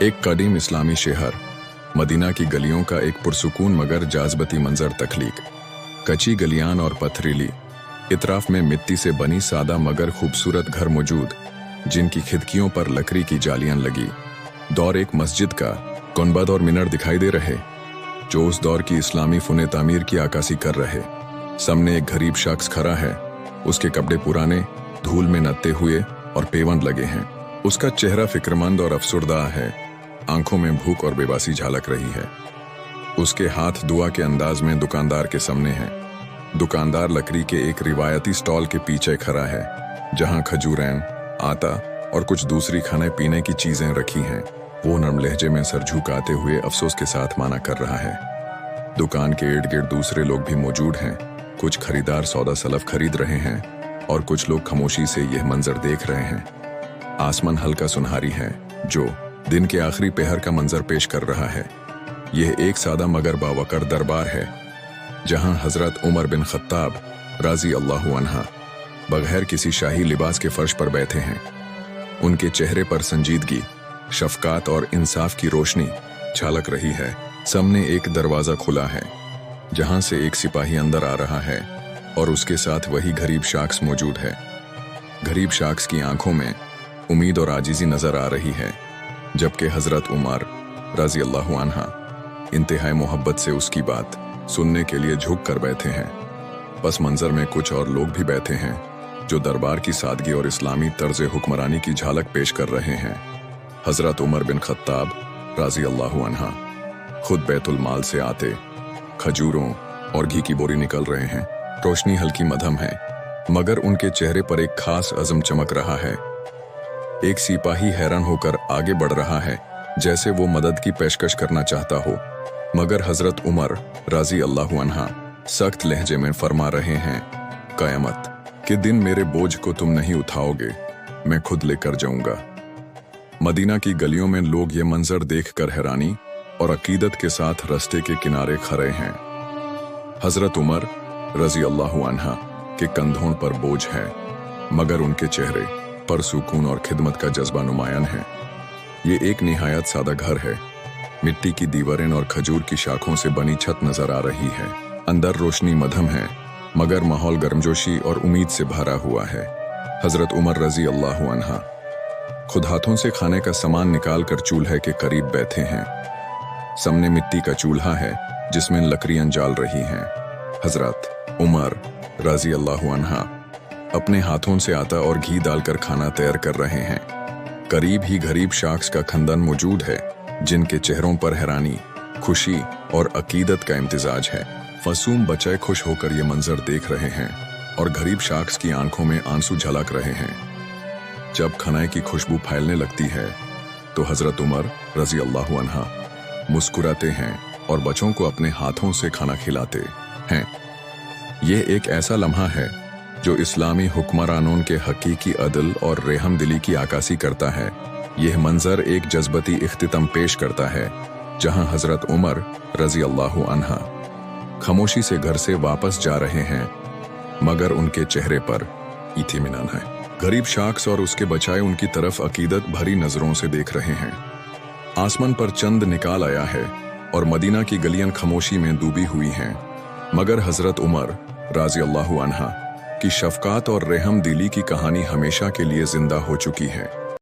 एक कदीम इस्लामी शहर मदीना की गलियों का एक पुरसुकून मगर जाज़बती मंजर तख्लीक। कच्ची गलियान और पथरीली इतराफ में मिट्टी से बनी सादा मगर खूबसूरत घर मौजूद, जिनकी खिड़कियों पर लकड़ी की जालियां लगी। दौर एक मस्जिद का गुंबद और मीनार दिखाई दे रहे, जो उस दौर की इस्लामी फुने तामीर की आकासी कर रहे। सामने एक गरीब शख्स खड़ा है, उसके कपड़े पुराने, धूल में नत्ते हुए और पेवंद लगे हैं। उसका चेहरा फिक्रमंद और अफसुर्दा है, आंखों में भूख और बेबसी झलक रही है। उसके हाथ दुआ के अंदाज में दुकानदार के सामने हैं। दुकानदार लकड़ी के एक रिवायती स्टॉल के पीछे खड़ा है, जहां खजूरैन, आटा और कुछ दूसरी खाने पीने की चीजें रखी हैं। वो नरम लहजे में सर झुकाते हुए अफसोस के साथ माना कर रहा है। दुकान के इर्द गिर्द दूसरे लोग भी मौजूद हैं। कुछ खरीदार सौदा सलफ खरीद रहे हैं और कुछ लोग खामोशी से यह मंजर देख रहे हैं। आसमान हल्का सुनहरी है, जो दिन के आखिरी पहर का मंजर पेश कर रहा है। यह एक सादा मगर बावकर दरबार है, जहां हजरत उमर बिन खत्ताब राजी अल्लाहु अन्हा बगैर किसी शाही लिबास के फर्श पर बैठे हैं। उनके चेहरे पर संजीदगी, शफकात और इंसाफ की रोशनी झलक रही है। सामने एक दरवाजा खुला है, जहां से एक सिपाही अंदर आ रहा है और उसके साथ वही गरीब शख्स मौजूद है। गरीब शख्स की आंखों में उम्मीद और आजिज़ी नजर आ रही है, जबकि हजरत उमर रज़ी अल्लाहु अन्हा इंतहाई मोहब्बत से उसकी बात सुनने के लिए झुक कर बैठे हैं। पस मंजर में कुछ और लोग भी बैठे हैं, जो दरबार की सादगी और इस्लामी तर्ज हुक्मरानी की झलक पेश कर रहे हैं। हजरत उमर बिन खत्ताब रज़ी अल्लाहु अन्हा खुद बैतुल माल से आते खजूरों और घी की बोरी निकल रहे हैं। रोशनी हल्की मध्यम है, मगर उनके चेहरे पर एक खास अज़म चमक रहा है। एक सिपाही हैरान होकर आगे बढ़ रहा है, जैसे वो मदद की पेशकश करना चाहता हो, मगर हजरत उमर रज़ी अल्लाहु अन्हा सख्त लहजे में फरमा रहे हैं, क़यामत के दिन मेरे बोझ को तुम नहीं उठाओगे, मैं खुद लेकर जाऊंगा। मदीना की गलियों में लोग ये मंजर देखकर हैरानी और अकीदत के साथ रास्ते के किनारे खड़े हैं। हजरत उमर रज़ी अल्लाहु अन्हा के कंधों पर बोझ है, मगर उनके चेहरे पर सुकून और खिदमत का जज्बा नुमायान है। ये एक निहायत सादा घर है। मिट्टी की दीवारें और खजूर की शाखों से बनी छत नजर आ रही है। अंदर रोशनी मध्यम है, मगर माहौल गर्मजोशी और उम्मीद से भरा हुआ है। हजरत उमर रज़ी अल्लाहु अन्हा खुद हाथों से खाने का सामान निकाल कर चूल्हे के करीब बैठे हैं। सामने मिट्टी का चूल्हा है, जिसमें लकड़ियां जाल रही हैं। हजरत उमर रज़ी अल्लाहु अन्हा अपने हाथों से आटा और घी डालकर खाना तैयार कर रहे हैं। करीब ही गरीब शख्स का खानदान मौजूद है, जिनके चेहरों पर हैरानी, खुशी और अकीदत का इम्तिजाज है। मासूम बच्चे खुश होकर ये मंजर देख रहे हैं और गरीब शख्स की आंखों में आंसू झलक रहे हैं। जब खाने की खुशबू फैलने लगती है, तो हजरत उमर रज़ी अल्लाहु अन्हा मुस्कुराते हैं और बच्चों को अपने हाथों से खाना खिलाते हैं। ये एक ऐसा लम्हा है जो इस्लामी हुक्मरानों के हकीकी अदल और रहमदिली की आकासी करता है। यह मंजर एक जज्बती इख्तिताम पेश करता है, जहां हजरत उमर रज़ी अल्लाहु अन्हा खामोशी से घर से वापस जा रहे हैं, मगर उनके चेहरे पर इत्मीनान है। गरीब शख्स और उसके बच्चे उनकी तरफ अकीदत भरी नजरों से देख रहे हैं। आसमान पर चंद निकाल आया है और मदीना की गलियां खामोशी में डूबी हुई हैं, मगर हजरत उमर रज़ी अल्लाहु अन्हा की शफकात और रहम दिली की कहानी हमेशा के लिए जिंदा हो चुकी है।